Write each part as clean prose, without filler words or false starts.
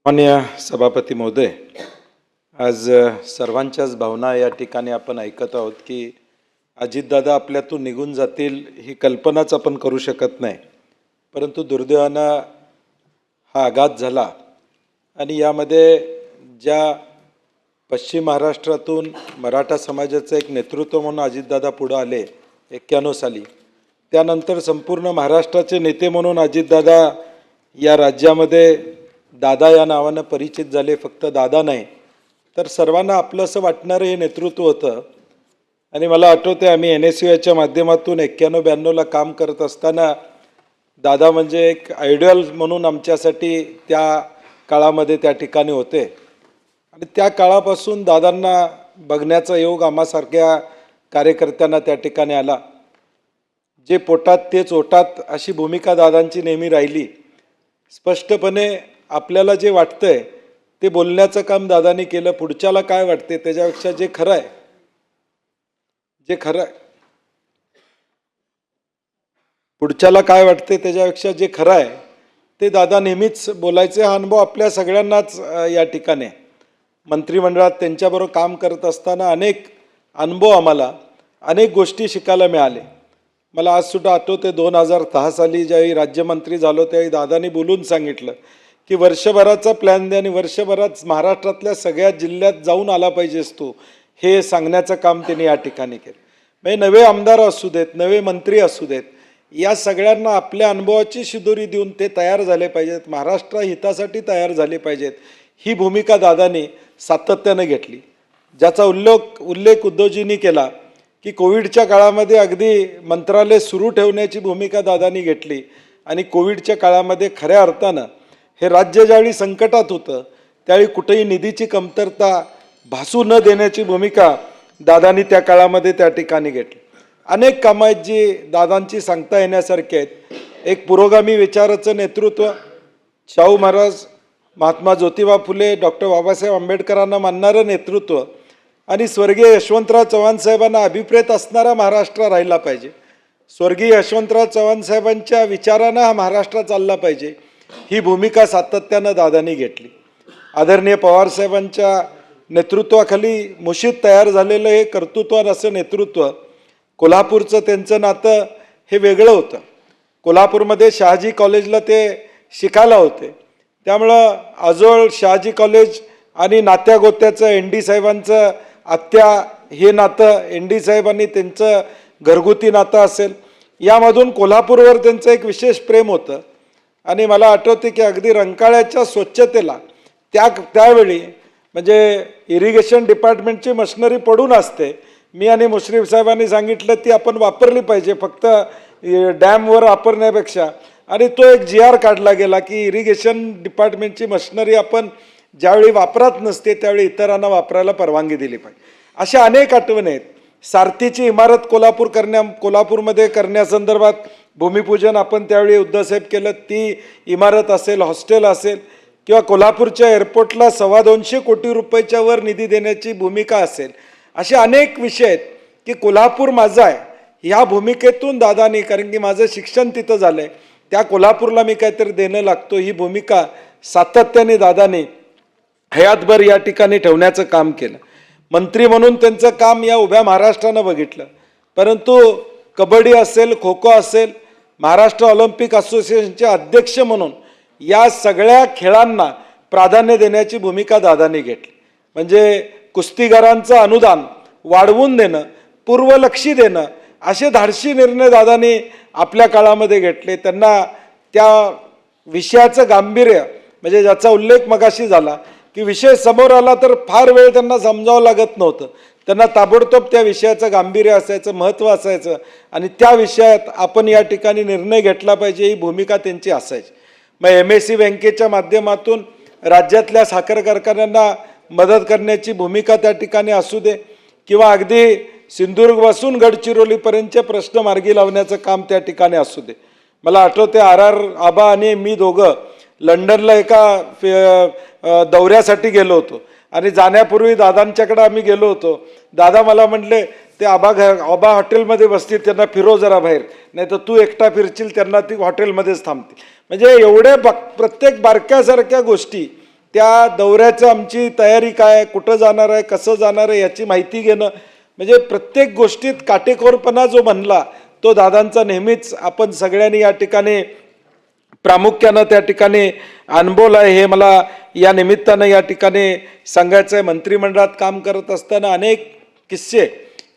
माननीय सभापती महोदय, आज सर्वांच्याच भावना या ठिकाणी आपण ऐकत आहोत की अजितदादा आपल्यातून निघून जातील ही कल्पनाच आपण करू शकत नाही, परंतु दुर्दैवानं हा आघात झाला आणि यामध्ये ज्या पश्चिम महाराष्ट्रातून मराठा समाजाचं एक नेतृत्व म्हणून अजितदादा पुढे आले 91 साली, त्यानंतर संपूर्ण महाराष्ट्राचे नेते म्हणून अजितदादा या राज्यामध्ये दादा या नावानं परिचित झाले. फक्त दादा नाही तर सर्वांना आपलं असं वाटणारं हे नेतृत्व होतं. आणि मला आठवते आम्ही NSUच्या माध्यमातून 91-92ला काम करत असताना दादा म्हणजे एक आयडियल म्हणून आमच्यासाठी त्या काळामध्ये त्या ठिकाणी होते. आणि त्या काळापासून दादांना बघण्याचा योग आम्हासारख्या कार्यकर्त्यांना त्या ठिकाणी आला. जे पोटात तेच ओटात अशी भूमिका दादांची नेहमी राहिली. स्पष्टपणे आपल्याला जे वाटतंय ते बोलण्याचं काम दादांनी केलं. पुढच्याला काय वाटते त्याच्यापेक्षा जे खरं आहे पुढच्याला काय वाटते त्याच्यापेक्षा जे खरं आहे ते दादा नेहमीच बोलायचे. हा अनुभव आपल्या सगळ्यांनाच या ठिकाणी आहे. मंत्रिमंडळात त्यांच्याबरोबर काम करत असताना अनेक अनुभव आम्हाला अनेक गोष्टी शिकायला मिळाले. मला आज सुद्धा आठवते 2010 साली ज्यावेळी राज्यमंत्री झालो त्यावेळी दादांनी बोलून सांगितलं की वर्षभराचा प्लॅन दे आणि वर्षभरात महाराष्ट्रातल्या सगळ्या जिल्ह्यात जाऊन आला पाहिजेस तू, हे सांगण्याचं काम त्यांनी या ठिकाणी केलं. म्हणजे नवे आमदार असू देत, नवे मंत्री असू देत, या सगळ्यांना आपल्या अनुभवाची शिदोरी देऊन ते तयार झाले पाहिजेत, महाराष्ट्र हितासाठी तयार झाले पाहिजेत, ही भूमिका दादांनी सातत्यानं घेतली. ज्याचा उल्लेख उद्धवजींनी केला की कोविडच्या काळामध्ये अगदी मंत्रालय सुरू ठेवण्याची भूमिका दादांनी घेतली. आणि कोविडच्या काळामध्ये खऱ्या अर्थानं हे राज्य ज्यावेळी संकटात होतं त्यावेळी कुठेही निधीची कमतरता भासू न देण्याची भूमिका दादांनी त्या काळामध्ये त्या ठिकाणी घेतली. अनेक कामं आहेत जी दादांची सांगता येण्यासारखी आहेत. एक पुरोगामी विचाराचं नेतृत्व, शाहू महाराज, महात्मा ज्योतिबा फुले, डॉक्टर बाबासाहेब आंबेडकरांना मानणारं नेतृत्व आणि स्वर्गीय यशवंतराव चव्हाण साहेबांना अभिप्रेत असणारा महाराष्ट्र राहिला पाहिजे. स्वर्गीय यशवंतराव चव्हाण साहेबांच्या विचारानं हा महाराष्ट्र चालला पाहिजे, ही भूमिका सातत्यानं दादांनी घेतली. आदरणीय पवारसाहेबांच्या नेतृत्वाखाली मुशीत तयार झालेलं हे कर्तृत्वान असं नेतृत्व. कोल्हापूरचं त्यांचं नातं हे वेगळं होतं. कोल्हापूरमध्ये शहाजी कॉलेजला ते शिकायला होते, त्यामुळं आजोळ शहाजी कॉलेज आणि नात्यागोत्याचं ND साहेबांचं आत्या हे नातं, ND साहेबांनी त्यांचं घरगुती नातं असेल, यामधून कोल्हापूरवर त्यांचं एक विशेष प्रेम होतं. आणि मला आठवते की अगदी रंकाळ्याच्या स्वच्छतेला त्यावेळी म्हणजे इरिगेशन डिपार्टमेंटची मशिनरी पडून असते. मी आणि मुश्रीफ साहेबांनी सांगितलं ती आपण वापरली पाहिजे फक्त डॅमवर वापरण्यापेक्षा. आणि तो एक GR काढला गेला की इरिगेशन डिपार्टमेंटची मशिनरी आपण ज्यावेळी वापरात नसते त्यावेळी इतरांना वापरायला परवानगी दिली पाहिजे. अशा अनेक आठवणी आहेत. सारथीची इमारत कोल्हापूरमध्ये करण्यासंदर्भात भूमिपूजन आपण त्यावेळी उद्धवसाहेब केलं. ती इमारत असेल, हॉस्टेल असेल, किंवा कोल्हापूरच्या एअरपोर्टला 225 कोटी रुपयाच्या वर निधी देण्याची भूमिका असेल, असे अनेक विषय आहेत की कोल्हापूर माझं आहे ह्या भूमिकेतून दादानी, कारण की माझं शिक्षण तिथं झालं आहे, त्या कोल्हापूरला मी काहीतरी देणं लागतो, ही भूमिका सातत्याने दादानी हयातभर या ठिकाणी ठेवण्याचं काम केलं. मंत्री म्हणून त्यांचं काम या उभ्या महाराष्ट्रानं बघितलं. परंतु कबड्डी असेल, खो खो असेल, महाराष्ट्र ऑलिम्पिक असोसिएशनचे अध्यक्ष म्हणून या सगळ्या खेळांना प्राधान्य देण्याची भूमिका दादांनी घेतली. म्हणजे कुस्तीगरांचं अनुदान वाढवून देणं, पूर्वलक्षी देणं, असे धाडसी निर्णय दादांनी आपल्या काळामध्ये घेतले. त्यांना त्या विषयाचं गांभीर्य, म्हणजे ज्याचा उल्लेख मगाशी झाला की विषय समोर आला तर फार वेळ त्यांना समजावं लागत नव्हतं. त्यांना ताबडतोब त्या विषयाचं गांभीर्य असायचं, महत्त्व असायचं आणि त्या विषयात आपण या ठिकाणी निर्णय घेतला पाहिजे, ही भूमिका त्यांची असायची. मग MSc बँकेच्या माध्यमातून राज्यातल्या साखर कारखान्यांना मदत करण्याची भूमिका त्या ठिकाणी असू दे, किंवा अगदी सिंधुदुर्गपासून गडचिरोलीपर्यंतचे प्रश्न मार्गी लावण्याचं काम त्या ठिकाणी असू दे. मला आठवते RR आबा आणि मी दोघं लंडनला एका दौऱ्यासाठी गेलो होतो आणि जाण्यापूर्वी दादांच्याकडे आम्ही गेलो होतो. दादा मला म्हटले ते आबा हॉटेलमध्ये बसतील, त्यांना फिरव जरा बाहेर, नाही तर तू एकटा फिरशील, त्यांना ती हॉटेलमध्येच थांबतील. म्हणजे एवढे प्रत्येक बारक्यासारख्या गोष्टी त्या दौऱ्याचं आमची तयारी काय आहे, कुठं जाणार आहे, कसं जाणार आहे याची माहिती घेणं, म्हणजे प्रत्येक गोष्टीत काटेकोरपणा जो बनला तो दादांचा नेहमीच आपण सगळ्यांनी या ठिकाणी प्रामुख्यानं त्या ठिकाणी अनुभवलं आहे. हे मला या निमित्तानं या ठिकाणी सांगायचं आहे. मंत्रिमंडळात काम करत असताना अनेक किस्से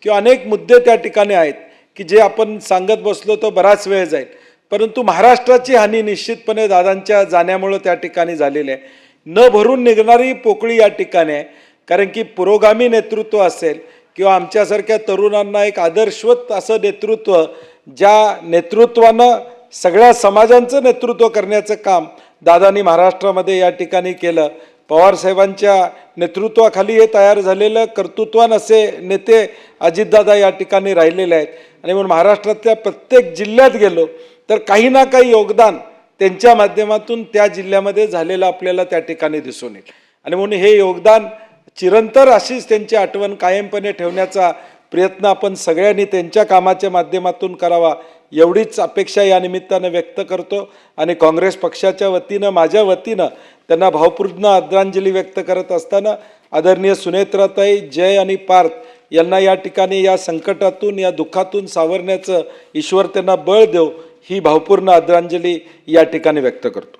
किंवा अनेक मुद्दे त्या ठिकाणी आहेत की जे आपण सांगत बसलो तर बराच वेळ जाईल, परंतु महाराष्ट्राची हानी निश्चितपणे दादांच्या जाण्यामुळं त्या ठिकाणी झालेली आहे. न भरून निघणारी पोकळी या ठिकाणी आहे, कारण की पुरोगामी नेतृत्व असेल किंवा आमच्यासारख्या तरुणांना एक आदर्शवत असं नेतृत्व, ज्या नेतृत्वानं सगळ्या समाजांचं नेतृत्व करण्याचं काम दादांनी महाराष्ट्रामध्ये या ठिकाणी केलं. पवारसाहेबांच्या नेतृत्वाखाली हे तयार झालेलं कर्तृत्वान असे नेते अजितदादा या ठिकाणी राहिलेले आहेत. आणि म्हणून महाराष्ट्रातल्या प्रत्येक जिल्ह्यात गेलो तर काही ना काही योगदान त्यांच्या माध्यमातून त्या जिल्ह्यामध्ये झालेलं आपल्याला त्या ठिकाणी दिसून येईल. आणि म्हणून हे योगदान चिरंतर अशीच त्यांची आठवण कायमपणे ठेवण्याचा प्रयत्न आपण सगळ्यांनी त्यांच्या कामाच्या माध्यमातून करावा एवढीच अपेक्षा या निमित्तानं व्यक्त करतो. आणि काँग्रेस पक्षाच्या वतीनं, माझ्या वतीनं त्यांना भावपूर्ण आदरांजली व्यक्त करत असताना आदरणीय सुनेत्राताई, जय आणि पार्थ यांना या ठिकाणी या संकटातून, या दुःखातून सावरण्याचं ईश्वर त्यांना बळ देव, ही भावपूर्ण आदरांजली या ठिकाणी व्यक्त करतो.